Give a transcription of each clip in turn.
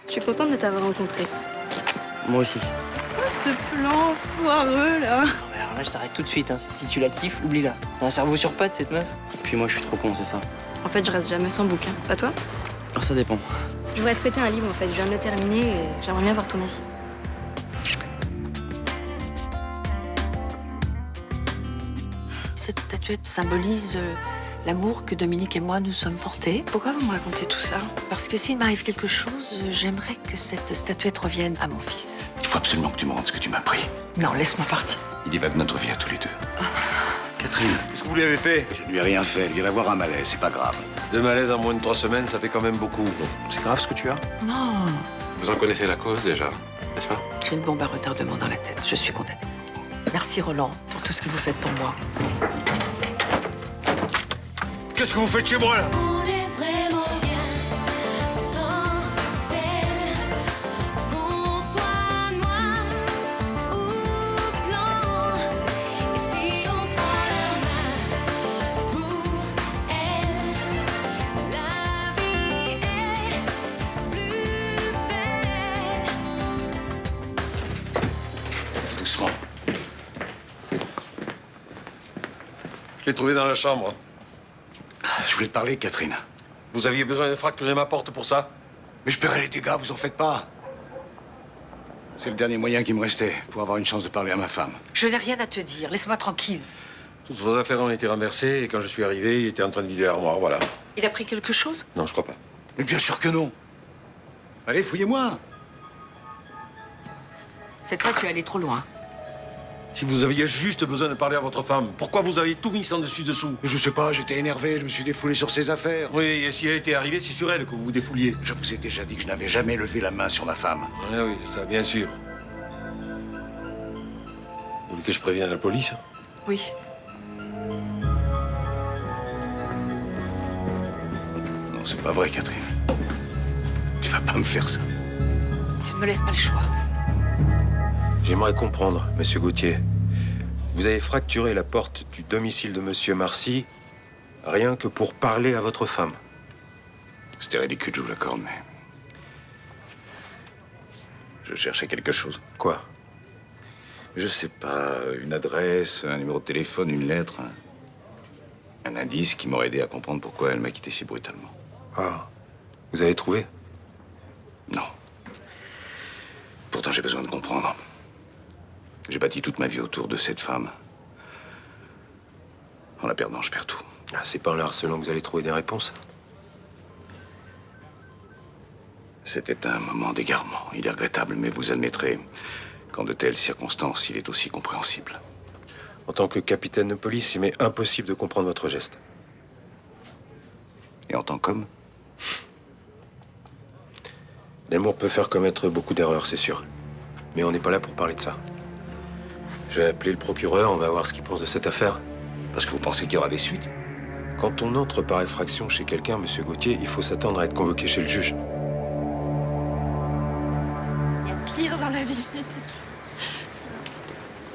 Je suis contente de t'avoir rencontré. Moi aussi. Oh, ce plan foireux, là. Non, mais alors là, je t'arrête tout de suite. Hein. Si tu la kiffes, oublie-la. Elle a un cerveau sur pattes, cette meuf. Puis moi, je suis trop con, c'est ça. En fait, je reste jamais sans bouquin. Pas toi? Alors, ça dépend. Je voudrais te prêter un livre, en fait. Je viens de le terminer et j'aimerais bien avoir ton avis. Cette statuette symbolise l'amour que Dominique et moi nous sommes portés. Pourquoi vous me racontez tout ça? Parce que s'il m'arrive quelque chose, j'aimerais que cette statuette revienne à mon fils. Il faut absolument que tu me rendes ce que tu m'as pris. Non, laisse-moi partir. Il y va de notre vie à tous les deux. Catherine, qu'est-ce que vous lui avez fait? Je ne lui ai rien fait. Il vient d'avoir un malaise, c'est pas grave. 2 malaises en moins de 3 semaines, ça fait quand même beaucoup. C'est grave ce que tu as? Non, Vous en connaissez la cause déjà, n'est-ce pas? j'ai une bombe à retardement dans la tête. Je suis condamnée. Merci Roland pour tout ce que vous faites pour moi. Qu'est-ce que vous faites chez moi, là? On est vraiment bien sans elle. Qu'on soit noir ou blanc. Et si on tend la main pour elle, la vie est plus belle. Doucement. Je l'ai trouvé dans la chambre. Je voulais te parler, Catherine. Vous aviez besoin de fracturer ma porte pour ça? Mais je paierai les dégâts, vous en faites pas. C'est le dernier moyen qui me restait pour avoir une chance de parler à ma femme. Je n'ai rien à te dire. Laisse-moi tranquille. Toutes vos affaires ont été renversées et quand je suis arrivé, il était en train de vider l'armoire, voilà. Il a pris quelque chose? Non, je crois pas. Mais bien sûr que non. Allez, fouillez-moi. Cette fois, tu es allé trop loin. Si vous aviez juste besoin de parler à votre femme, pourquoi vous avez tout mis sans dessus-dessous? Je sais pas, j'étais énervé, je me suis défoulé sur ses affaires. Oui, et si elle était arrivée, c'est sur elle que vous vous défouliez. Je vous ai déjà dit que je n'avais jamais levé la main sur ma femme. Ah oui, ça, bien sûr. Vous voulez que je prévienne la police? Oui. Non, c'est pas vrai, Catherine. Tu vas pas me faire ça. Tu ne me laisses pas le choix. J'aimerais comprendre, monsieur Gauthier. Vous avez fracturé la porte du domicile de monsieur Marcy rien que pour parler à votre femme. C'était ridicule, je vous l'accorde, mais... Je cherchais quelque chose. Quoi? Je sais pas, une adresse, un numéro de téléphone, une lettre. Un indice qui m'aurait aidé à comprendre pourquoi elle m'a quitté si brutalement. Ah, vous avez trouvé? Non. Pourtant, j'ai besoin de comprendre. J'ai bâti toute ma vie autour de cette femme. En la perdant, je perds tout. Ah, c'est pas en la harcelant que vous allez trouver des réponses. C'était un moment d'égarement. Il est regrettable, mais vous admettrez qu'en de telles circonstances, il est aussi compréhensible. En tant que capitaine de police, il m'est impossible de comprendre votre geste. Et en tant qu'homme, L'amour peut faire commettre beaucoup d'erreurs, c'est sûr. Mais on n'est pas là pour parler de ça. Je vais appeler le procureur, on va voir ce qu'il pense de cette affaire. parce que vous pensez qu'il y aura des suites? Quand on entre par effraction chez quelqu'un, monsieur Gauthier, il faut s'attendre à être convoqué chez le juge. Il y a pire dans la vie.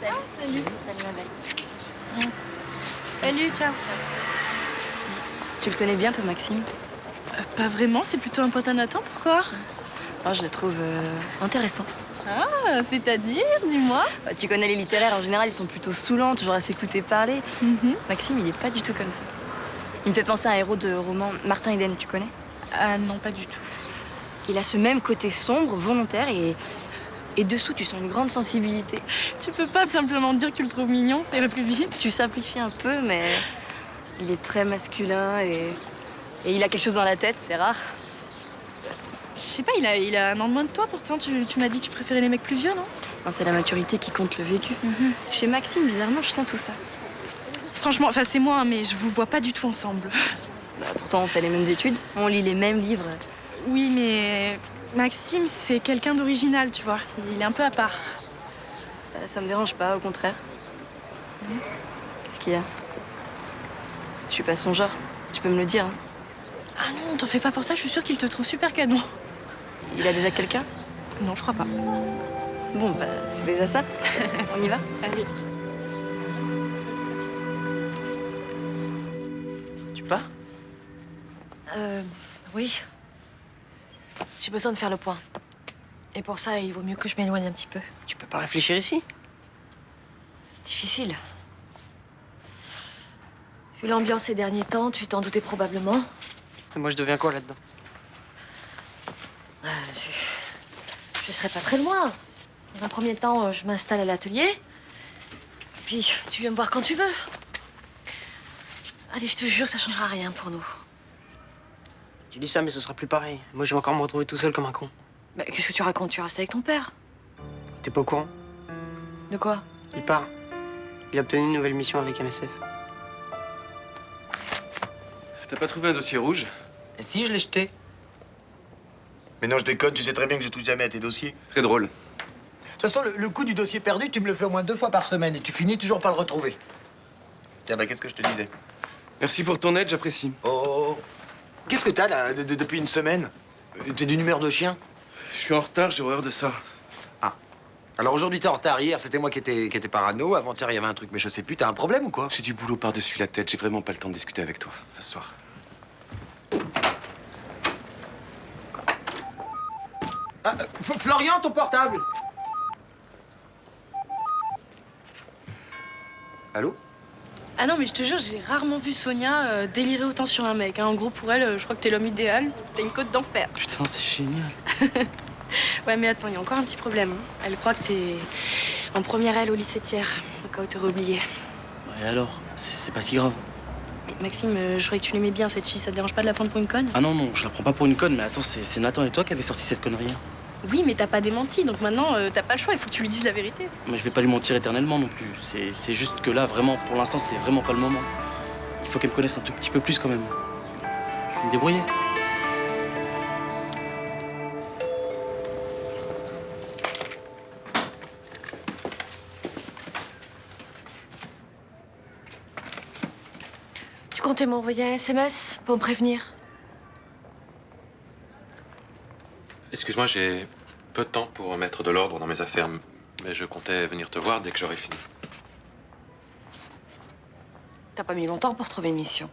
Salut. Salut. Salut, ma belle. Salut, ciao. Tu le connais bien, toi, Maxime? Pas vraiment, c'est plutôt un pote à Nathan, pourquoi? Oh, je le trouve intéressant. Ah, c'est-à-dire, dis-moi. Bah, tu connais les littéraires, en général, ils sont plutôt saoulants, toujours à s'écouter parler. Maxime, il est pas du tout comme ça. Il me fait penser à un héros de roman, Martin Eden, tu connais? Ah non, pas du tout. Il a ce même côté sombre, volontaire, et dessous, tu sens une grande sensibilité. Tu peux pas simplement dire que tu le trouves mignon, ça ira plus vite. Tu simplifies un peu, mais il est très masculin et il a quelque chose dans la tête, c'est rare. Je sais pas, il a un an de moins de toi, pourtant tu m'as dit que tu préférais les mecs plus vieux, non? Non, c'est la maturité qui compte le vécu. Chez Maxime, bizarrement, je sens tout ça. Franchement, enfin c'est moi, hein, mais je vous vois pas du tout ensemble. Bah, pourtant, on fait les mêmes études, on lit les mêmes livres. Oui, mais Maxime, c'est quelqu'un d'original, tu vois. Il est un peu à part. Ça me dérange pas, au contraire. Qu'est-ce qu'il y a? Je suis pas son genre, tu peux me le dire. Hein. Ah non, t'en fais pas pour ça, je suis sûre qu'il te trouve super canon. Il a déjà quelqu'un? Non, je crois pas. Bon, bah, c'est déjà ça. On y va? Allez. Tu pars? Oui. J'ai besoin de faire le point. Et pour ça, il vaut mieux que je m'éloigne un petit peu. Tu peux pas réfléchir ici? C'est difficile. Vu l'ambiance ces derniers temps, tu t'en doutais probablement. Et moi, je deviens quoi là-dedans? Je serai pas très loin. Dans un premier temps, je m'installe à l'atelier. Puis, tu viens me voir quand tu veux. Allez, je te jure que ça changera rien pour nous. Tu dis ça, mais ce sera plus pareil. Moi, je vais encore me retrouver tout seul comme un con. Mais qu'est-ce que tu racontes? Tu restes avec ton père. T'es pas au courant? De quoi? Il part. Il a obtenu une nouvelle mission avec MSF. T'as pas trouvé un dossier rouge? Si, je l'ai jeté. Mais non, je déconne, tu sais très bien que je touche jamais à tes dossiers. Très drôle. De toute façon, le coup du dossier perdu, tu me le fais au moins 2 fois par semaine et tu finis toujours par le retrouver. Tiens, bah, qu'est-ce que je te disais? Merci pour ton aide, j'apprécie. Oh. Qu'est-ce que t'as, là, depuis une semaine? T'es d'une humeur de chien? Je suis en retard, j'ai horreur de ça. Ah. Alors aujourd'hui, t'es en retard. Hier, c'était moi qui étais parano. Avant-hier, il y avait un truc, mais je sais plus. T'as un problème ou quoi? J'ai du boulot par-dessus la tête, j'ai vraiment pas le temps de discuter avec toi. À ce soir. Ah, Florian, ton portable! Allô? Ah non, mais je te jure, j'ai rarement vu Sonia délirer autant sur un mec. Hein. En gros, pour elle, je crois que t'es l'homme idéal. T'as une côte d'enfer. Putain, c'est génial. Ouais, mais attends, il y a encore un petit problème. Hein. Elle croit que t'es en première aile au lycée Thiers, au cas où t'aurais oublié. Et alors? C'est pas si grave. Maxime, je croyais que tu l'aimais bien, cette fille. Ça te dérange pas de la prendre pour une conne? Ah non, je la prends pas pour une conne, mais attends, c'est Nathan et toi qui avez sorti cette connerie. Hein. Oui, mais t'as pas démenti, donc maintenant, t'as pas le choix. Il faut que tu lui dises la vérité. Mais je vais pas lui mentir éternellement non plus. C'est juste que là, vraiment, pour l'instant, c'est vraiment pas le moment. Il faut qu'elle me connaisse un tout petit peu plus quand même. Je vais me débrouiller. Tu comptais m'envoyer un SMS pour me prévenir? Excuse-moi, j'ai peu de temps pour mettre de l'ordre dans mes affaires, mais je comptais venir te voir dès que j'aurai fini. T'as pas mis longtemps pour trouver une mission.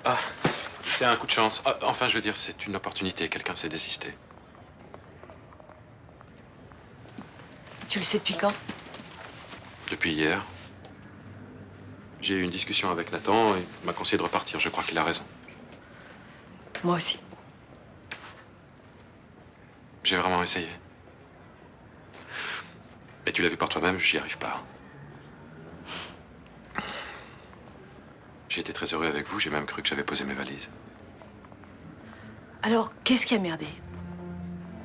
Ah, c'est un coup de chance. Ah, enfin, je veux dire, c'est une opportunité. Quelqu'un s'est désisté. Tu le sais depuis quand? Depuis hier. J'ai eu une discussion avec Nathan et il m'a conseillé de repartir. Je crois qu'il a raison. Moi aussi. J'ai vraiment essayé. Mais tu l'as vu par toi-même, j'y arrive pas. J'ai été très heureux avec vous, j'ai même cru que j'avais posé mes valises. Alors, qu'est-ce qui a merdé?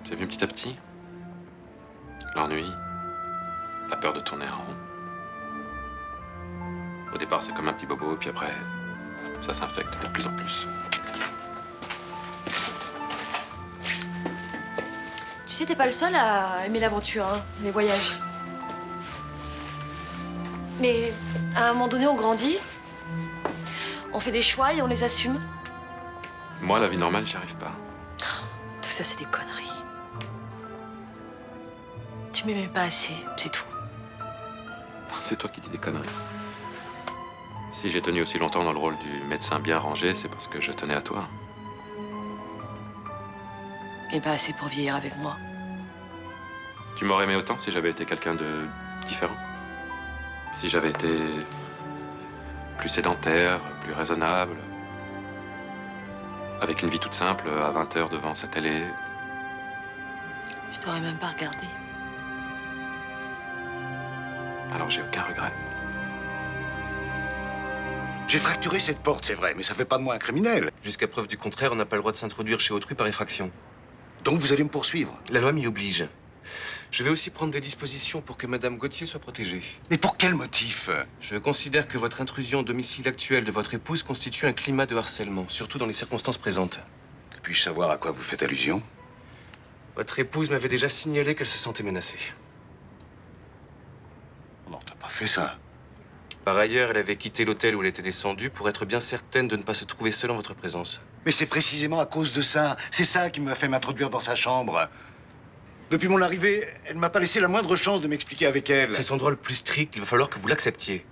T'as vu petit à petit? L'ennui, la peur de tourner en rond. Au départ, c'est comme un petit bobo, puis après, ça s'infecte de plus en plus. Tu sais, t'es pas le seul à aimer l'aventure, hein, les voyages. Mais à un moment donné, on grandit, on fait des choix et on les assume. Moi, la vie normale, j'y arrive pas. Tout ça, c'est des conneries. Tu m'aimais pas assez, c'est tout. C'est toi qui dis des conneries. Si j'ai tenu aussi longtemps dans le rôle du médecin bien rangé, c'est parce que je tenais à toi. Mais pas assez pour vieillir avec moi. Tu m'aurais aimé autant si j'avais été quelqu'un de différent. Si j'avais été plus sédentaire, plus raisonnable. Avec une vie toute simple, à 20h devant sa télé. Je t'aurais même pas regardé. Alors j'ai aucun regret. J'ai fracturé cette porte, c'est vrai, mais ça fait pas de moi un criminel. Jusqu'à preuve du contraire, on n'a pas le droit de s'introduire chez autrui par effraction. Donc vous allez me poursuivre. La loi m'y oblige. Je vais aussi prendre des dispositions pour que Madame Gauthier soit protégée. Mais pour quel motif? Je considère que votre intrusion au domicile actuel de votre épouse constitue un climat de harcèlement, surtout dans les circonstances présentes. Puis-je savoir à quoi vous faites allusion? Votre épouse m'avait déjà signalé qu'elle se sentait menacée. Non, t'as pas fait ça. Par ailleurs, elle avait quitté l'hôtel où elle était descendue pour être bien certaine de ne pas se trouver seule en votre présence. Mais c'est précisément à cause de ça. C'est ça qui m'a fait m'introduire dans sa chambre. Depuis mon arrivée, elle m'a pas laissé la moindre chance de m'expliquer avec elle. C'est son droit le plus strict, il va falloir que vous l'acceptiez.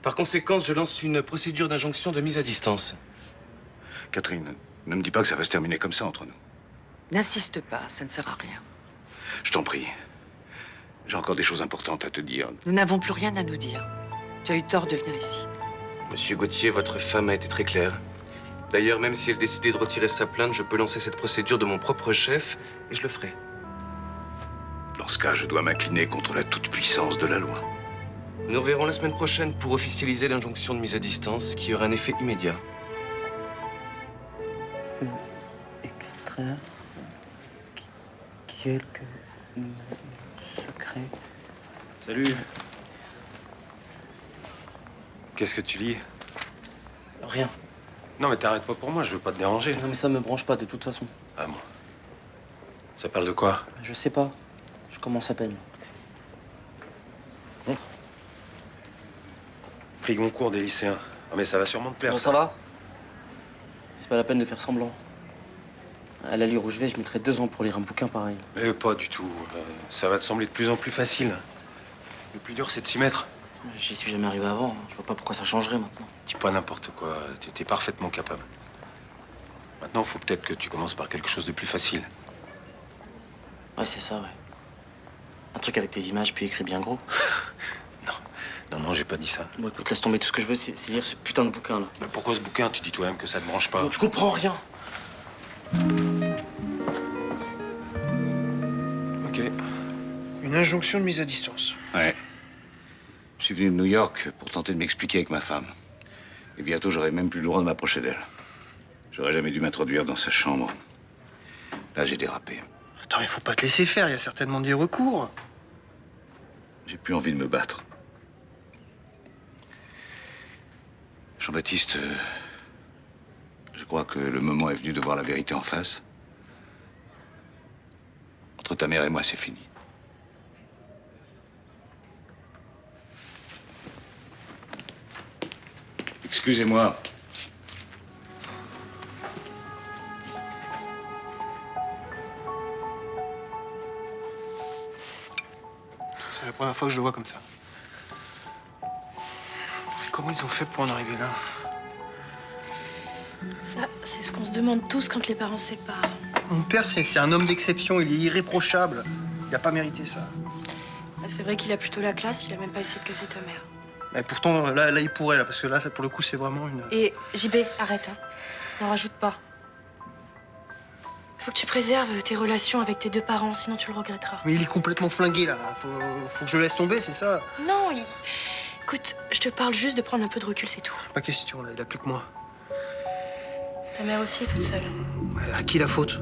Par conséquent, je lance une procédure d'injonction de mise à distance. Catherine, ne me dis pas que ça va se terminer comme ça entre nous. N'insiste pas, ça ne sert à rien. Je t'en prie. J'ai encore des choses importantes à te dire. Nous n'avons plus rien à nous dire. Tu as eu tort de venir ici. Monsieur Gauthier, votre femme a été très claire. D'ailleurs, même si elle décidait de retirer sa plainte, je peux lancer cette procédure de mon propre chef et je le ferai. Dans ce cas, je dois m'incliner contre la toute-puissance de la loi. Nous nous reverrons la semaine prochaine pour officialiser l'injonction de mise à distance qui aura un effet immédiat. Extraire quelques secrets. Salut. Qu'est-ce que tu lis? Rien. Non, mais t'arrêtes pas pour moi, je veux pas te déranger. Non, mais ça me branche pas de toute façon. Ah bon. Ça parle de quoi? Je sais pas. Je commence à peine. Prix Goncourt des lycéens. Ah, mais ça va sûrement te plaire. Bon, ça va? C'est pas la peine de faire semblant. À l'allure où je vais, je mettrais 2 ans pour lire un bouquin pareil. Mais pas du tout. Ça va te sembler de plus en plus facile. Le plus dur, c'est de s'y mettre. J'y suis jamais arrivé avant. Je vois pas pourquoi ça changerait maintenant. Dis pas n'importe quoi. T'es parfaitement capable. Maintenant, faut peut-être que tu commences par quelque chose de plus facile. Ouais, c'est ça, ouais. Un truc avec tes images, puis écrit bien gros. Non, j'ai pas dit ça. Bon, écoute, laisse tomber. Tout ce que je veux, c'est lire ce putain de bouquin, là. Mais pourquoi ce bouquin? Tu dis toi-même que ça te branche pas. Bon, tu comprends rien. Ok. Une injonction de mise à distance. Ouais. Je suis venu de New York pour tenter de m'expliquer avec ma femme. Et bientôt, j'aurai même plus le droit de m'approcher d'elle. J'aurais jamais dû m'introduire dans sa chambre. Là, j'ai dérapé. Attends, mais faut pas te laisser faire, il y a certainement des recours. J'ai plus envie de me battre. Jean-Baptiste, je crois que le moment est venu de voir la vérité en face. Entre ta mère et moi, c'est fini. Excusez-moi. C'est la première fois que je le vois comme ça. Comment ils ont fait pour en arriver là? Ça, c'est ce qu'on se demande tous quand les parents se séparent. Mon père, c'est un homme d'exception, il est irréprochable. Il a pas mérité ça. Bah, c'est vrai qu'il a plutôt la classe, il a même pas essayé de casser ta mère. Mais pourtant, là, il pourrait, là, parce que là, ça, pour le coup, c'est vraiment une... Et JB, arrête, hein. N'en rajoute pas. Faut que tu préserves tes relations avec tes 2 parents, sinon tu le regretteras. Mais il est complètement flingué, là. Faut que je le laisse tomber, c'est ça? Non, écoute, je te parle juste de prendre un peu de recul, c'est tout. Pas question, là, il a plus que moi. Ta mère aussi est toute seule. Ouais, à qui la faute?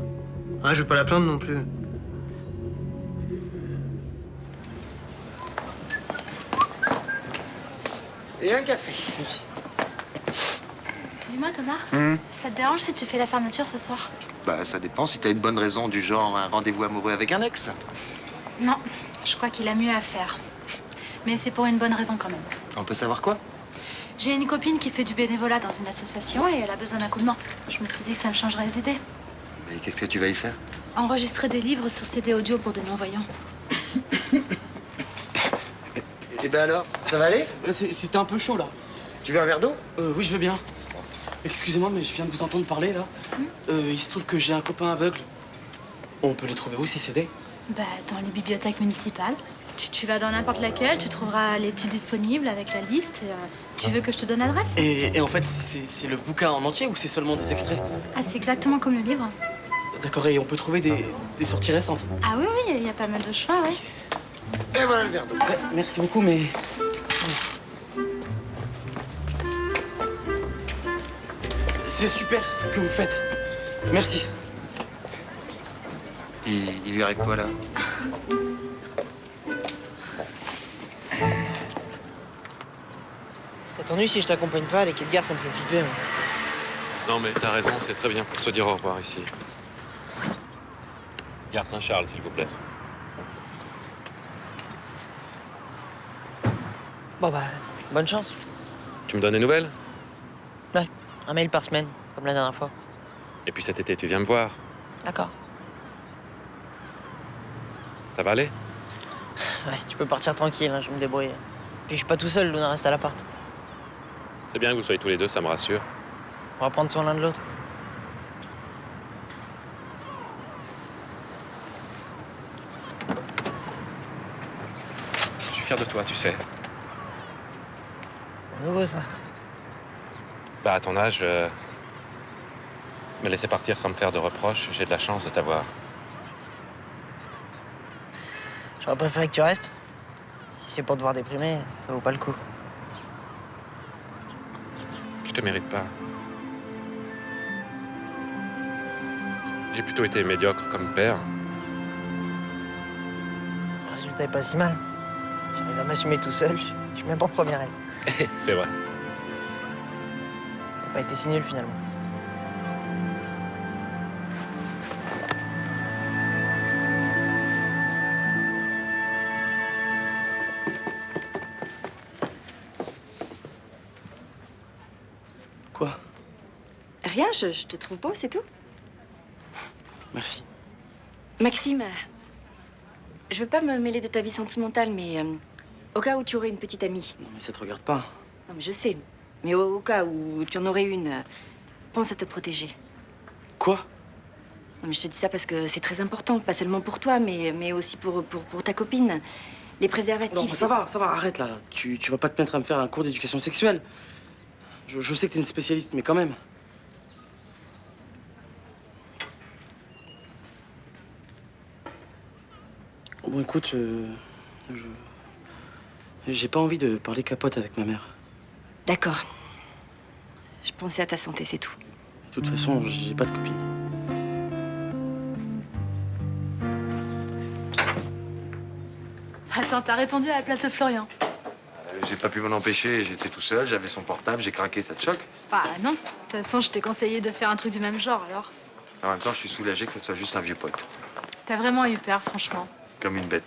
Hein, je vais pas la plaindre non plus. Et un café. Merci. Dis-moi, Thomas, ça te dérange si tu fais la fermeture ce soir? Bah, ça dépend si t'as une bonne raison, du genre un rendez-vous amoureux avec un ex. Non, je crois qu'il a mieux à faire. Mais c'est pour une bonne raison quand même. On peut savoir quoi? J'ai une copine qui fait du bénévolat dans une association et elle a besoin d'un coup de main. Je me suis dit que ça me changerait les idées. Mais qu'est-ce que tu vas y faire? Enregistrer des livres sur CD audio pour des non-voyants. Et ben alors, ça va aller? C'était un peu chaud, là. Tu veux un verre d'eau? Oui, je veux bien. Excusez-moi, mais je viens de vous entendre parler, là. Il se trouve que j'ai un copain aveugle. On peut les trouver où, ces CD? Bah, dans les bibliothèques municipales. Tu vas dans n'importe laquelle, tu trouveras les titres disponibles avec la liste. Et, tu veux que je te donne l'adresse? Et en fait, c'est le bouquin en entier ou c'est seulement des extraits? Ah, c'est exactement comme le livre. D'accord, et on peut trouver des sorties récentes? Ah oui, oui, il y a pas mal de choix, oui. Et voilà le verre d'eau. Ouais, merci beaucoup, mais... C'est super ce que vous faites. Merci. Il lui arrive quoi, là? Ça t'ennuie si je t'accompagne pas? Les quais de gare, ça me fait flipper. Hein. Non, mais t'as raison, c'est très bien pour se dire au revoir ici. Gare Saint-Charles, s'il vous plaît. Bon bah, bonne chance. Tu me donnes des nouvelles? Ouais, un mail par semaine, comme la dernière fois. Et puis cet été, tu viens me voir. D'accord. Ça va aller? Ouais, tu peux partir tranquille, hein, je vais me débrouiller. Puis je suis pas tout seul, Luna reste à l'appart. C'est bien que vous soyez tous les deux, ça me rassure. On va prendre soin l'un de l'autre. fier de toi, tu sais. C'est nouveau, ça. Bah, à ton âge, me laisser partir sans me faire de reproches, j'ai de la chance de t'avoir. J'aurais préféré que tu restes. Si c'est pour te voir déprimer, ça vaut pas le coup. Je te mérite pas. J'ai plutôt été médiocre comme père. Le résultat est pas si mal. J'arrive à m'assumer tout seul, je suis même pas en première S. C'est vrai. T'as pas été si nul finalement. Quoi? Rien, je te trouve beau, c'est tout. Merci. Maxime, je veux pas me mêler de ta vie sentimentale, mais au cas où tu aurais une petite amie. Non, mais ça te regarde pas. Non, mais je sais. Mais au cas où tu en aurais une, pense à te protéger. Quoi? Non, mais je te dis ça parce que c'est très important, pas seulement pour toi, mais aussi pour ta copine. Les préservatifs. Non, ça va, arrête là. Tu vas pas te mettre à me faire un cours d'éducation sexuelle. Je sais que t'es une spécialiste, mais quand même. Bon, écoute, j'ai pas envie de parler capote avec ma mère. D'accord. Je pensais à ta santé, c'est tout. De toute façon, j'ai pas de copine. Attends, t'as répondu à la place de Florian? J'ai pas pu m'en empêcher, j'étais tout seul, j'avais son portable, j'ai craqué, ça te choque? Bah non. De toute façon, je t'ai conseillé de faire un truc du même genre, alors. En même temps, je suis soulagé que ce soit juste un vieux pote. T'as vraiment eu peur, franchement. Comme une bête.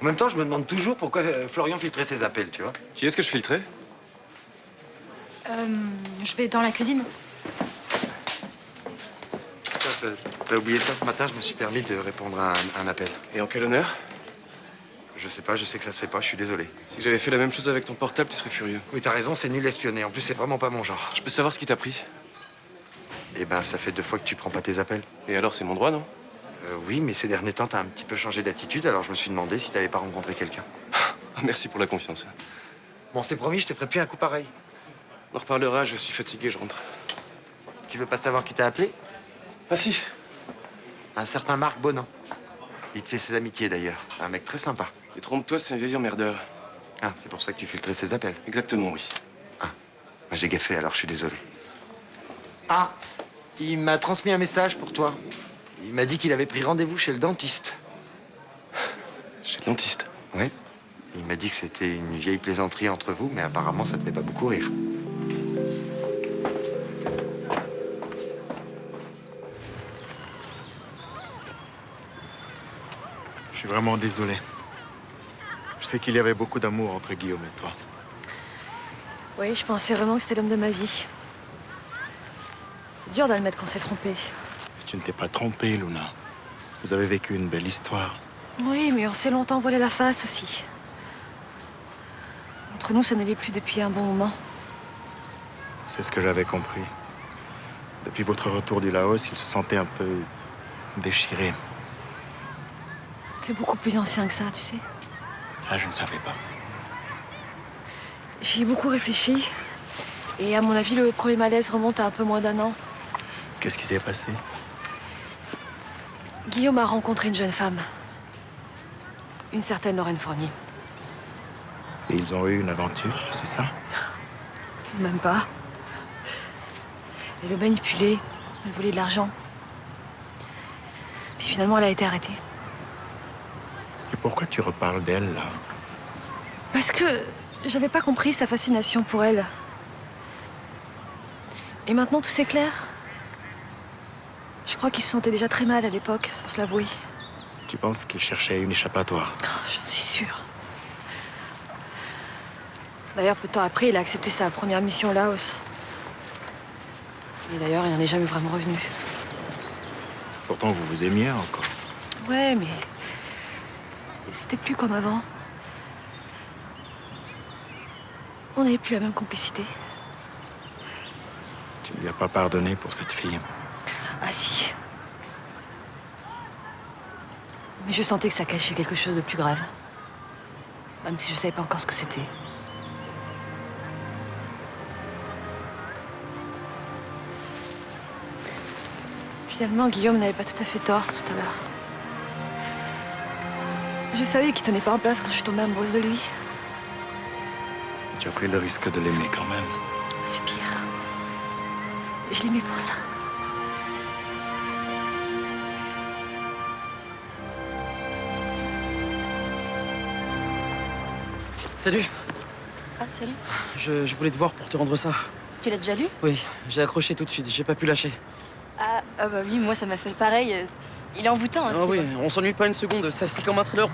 En même temps, je me demande toujours pourquoi Florian filtrait ses appels, tu vois. Qui est-ce que je filtrais? Je vais dans la cuisine. Tiens, t'as oublié ça ce matin, je me suis permis de répondre à un appel. Et en quel honneur? Je sais pas, je sais que ça se fait pas, je suis désolé. Si j'avais fait la même chose avec ton portable, tu serais furieux. Oui, t'as raison, c'est nul espionner. En plus, c'est vraiment pas mon genre. Je peux savoir ce qui t'a pris? Eh ben, ça fait 2 fois que tu prends pas tes appels. Et alors, c'est mon droit, non? Oui, mais ces derniers temps, t'as un petit peu changé d'attitude, alors je me suis demandé si t'avais pas rencontré quelqu'un. Merci pour la confiance. Bon, c'est promis, je te ferai plus un coup pareil. On en reparlera, je suis fatigué, je rentre. Tu veux pas savoir qui t'a appelé? Ah si. Un certain Marc Bonan. Il te fait ses amitiés d'ailleurs. Un mec très sympa. Et trompe-toi, c'est un vieil emmerdeur. Ah, c'est pour ça que tu filtrais ses appels. Exactement, oui. Ah, j'ai gaffé alors, je suis désolé. Ah, il m'a transmis un message pour toi. Il m'a dit qu'il avait pris rendez-vous chez le dentiste. Chez le dentiste? Oui. Il m'a dit que c'était une vieille plaisanterie entre vous, mais apparemment, ça te fait pas beaucoup rire. Je suis vraiment désolé. Je sais qu'il y avait beaucoup d'amour entre Guillaume et toi. Oui, je pensais vraiment que c'était l'homme de ma vie. C'est dur d'admettre qu'on s'est trompé. Tu ne t'es pas trompée, Luna. Vous avez vécu une belle histoire. Oui, mais on s'est longtemps voilé la face aussi. Entre nous, ça n'allait plus depuis un bon moment. C'est ce que j'avais compris. Depuis votre retour du Laos, il se sentait un peu déchiré. C'est beaucoup plus ancien que ça, tu sais. Ah, je ne savais pas. J'y ai beaucoup réfléchi. Et à mon avis, le premier malaise remonte à un peu moins d'1 an. Qu'est-ce qui s'est passé? Guillaume a rencontré une jeune femme. Une certaine Lorraine Fournier. Et ils ont eu une aventure, c'est ça? Même pas. Elle le manipulait, elle volait de l'argent. Puis finalement, elle a été arrêtée. Et pourquoi tu reparles d'elle, là? Parce que j'avais pas compris sa fascination pour elle. Et maintenant, tout s'éclaire. Je crois qu'il se sentait déjà très mal à l'époque, sans se l'avouer. Tu penses qu'il cherchait une échappatoire? J'en suis sûre. D'ailleurs, peu de temps après, il a accepté sa première mission au Laos. Et d'ailleurs, il n'en est jamais vraiment revenu. Pourtant, vous vous aimiez encore. Ouais, mais c'était plus comme avant. On n'avait plus la même complicité. Tu ne lui as pas pardonné pour cette fille. Ah si. Mais je sentais que ça cachait quelque chose de plus grave. Même si je savais pas encore ce que c'était. Finalement, Guillaume n'avait pas tout à fait tort tout à l'heure. Je savais qu'il tenait pas en place quand je suis tombée amoureuse de lui. Tu as pris le risque de l'aimer quand même. C'est pire. Je l'aimais pour ça. Salut. Ah, salut. Je voulais te voir pour te rendre ça. Tu l'as déjà lu? Oui, j'ai accroché tout de suite, j'ai pas pu lâcher. Ah bah oui, moi ça m'a fait pareil. Il est envoûtant, hein, Ah ce oui, livre. on s'ennuie pas une seconde, ça se lit comme un thriller.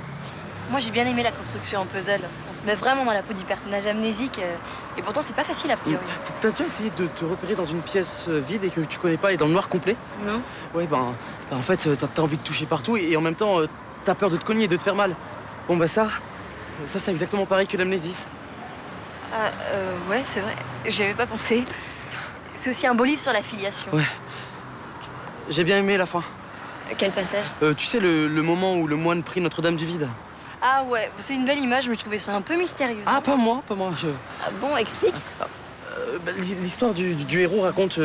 Moi j'ai bien aimé la construction en puzzle. On se met vraiment dans la peau du personnage amnésique. Et pourtant c'est pas facile a priori. T'as déjà essayé de te repérer dans une pièce vide et que tu connais pas et dans le noir complet? Non. Ouais, en fait, t'as envie de toucher partout et en même temps, t'as peur de te cogner et de te faire mal. Bon, bah ça c'est exactement pareil que l'amnésie. Ah, ouais, c'est vrai. J'y avais pas pensé. C'est aussi un beau livre sur la filiation. Ouais. J'ai bien aimé la fin. Quel passage? Tu sais, le moment où le moine prie Notre-Dame du Vide. Ah ouais, c'est une belle image, mais je trouvais ça un peu mystérieux. Ah, pas moi. Ah bon, explique. L'histoire du héros raconte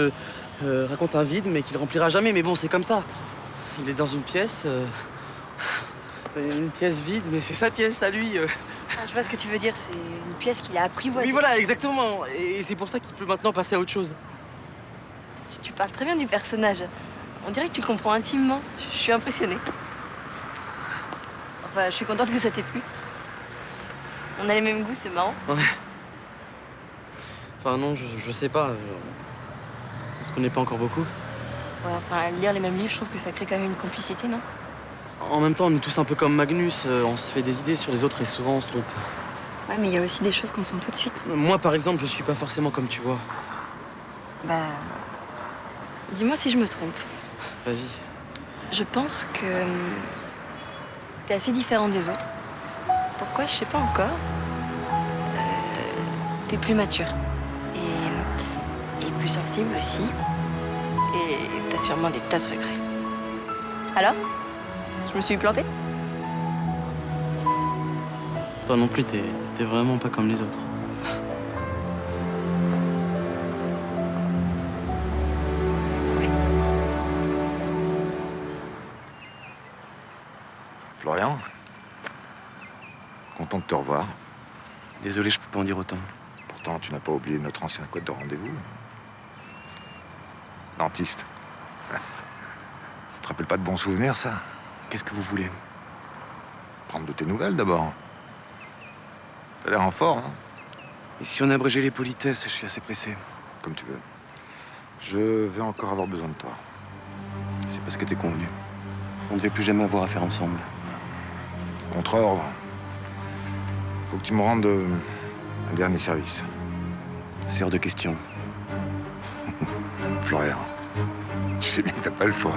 un vide, mais qu'il remplira jamais. Mais bon, c'est comme ça. Il est dans une pièce vide, mais c'est sa pièce à lui. Ah, je vois ce que tu veux dire, c'est une pièce qu'il a apprivoisée. Oui, voilà, exactement. Et c'est pour ça qu'il peut maintenant passer à autre chose. Tu parles très bien du personnage. On dirait que tu le comprends intimement. Je suis impressionnée. Enfin, je suis contente que ça t'ait plu. On a les mêmes goûts, c'est marrant. Ouais. Enfin, non, je sais pas. On se connaît pas encore beaucoup. Ouais, enfin, lire les mêmes livres, je trouve que ça crée quand même une complicité, non? En même temps, on est tous un peu comme Magnus. On se fait des idées sur les autres et souvent on se trompe. Ouais, mais il y a aussi des choses qu'on sent tout de suite. Moi, par exemple, je suis pas forcément comme tu vois. Bah... Dis-moi si je me trompe. Vas-y. Je pense que... t'es assez différent des autres. Pourquoi, je sais pas encore. T'es plus mature. Et plus sensible aussi. Et t'as sûrement des tas de secrets. Alors? Je me suis plantée? Toi non plus, t'es vraiment pas comme les autres. Florian, content de te revoir. Désolé, je peux pas en dire autant. Pourtant, tu n'as pas oublié notre ancien code de rendez-vous. Dentiste. Ça te rappelle pas de bons souvenirs, ça? Qu'est-ce que vous voulez? Prendre de tes nouvelles, d'abord. T'as l'air en forme, hein? Et si on abrégeait les politesses, je suis assez pressé. Comme tu veux. Je vais encore avoir besoin de toi. C'est parce que t'es convenu. On ne devait plus jamais avoir affaire ensemble. Contre ordre. Faut que tu me rendes un dernier service. C'est hors de question. Florian, tu sais bien que t'as pas le choix.